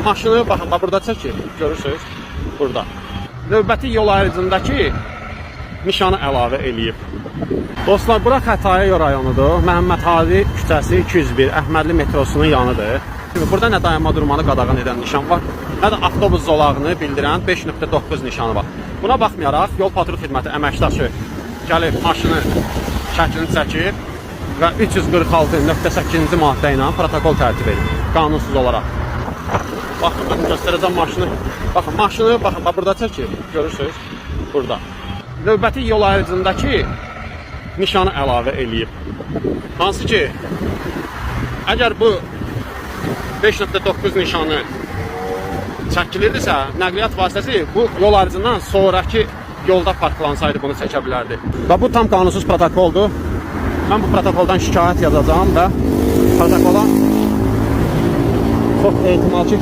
maşını baxın, burada çəkir, görürsünüz, burada. Növbəti yol ayrıcındakı nişanı əlavə eləyib. Dostlar, bura Xətai rayonudur. Məhəmməd Hadi küçəsi 201, Əhmədli metrosunun yanıdır. Şimdi burada nə dayanma durmanı qadağan edən nişan var, nə də avtobus zolağını bildirən 5.9 nişanı var. Buna baxmayaraq, yol patrul xidməti əməkdaşı gəlib maşını şəklini çəkib və 346.8-ci maddə ilə protokol tərtib edib, qanunsuz olaraq. Baxın, mən göstərəcəm maşını. Baxın, maşını, baxın, burada çəkir, görürsünüz, burada. Növbəti yol ayrıcındakı nişanı əlavə eləyib. Hansı ki, əgər bu 5.9 nişanı çəkilirdisə, nəqliyyat vasitəsi bu yol ayrıcından sonraki yolda parklansaydı bunu çəkə bilərdi. Və bu tam qanunsuz protokoldur. Mən bu protokoldan şikayət yazacağım və protokola çox ehtimal ki,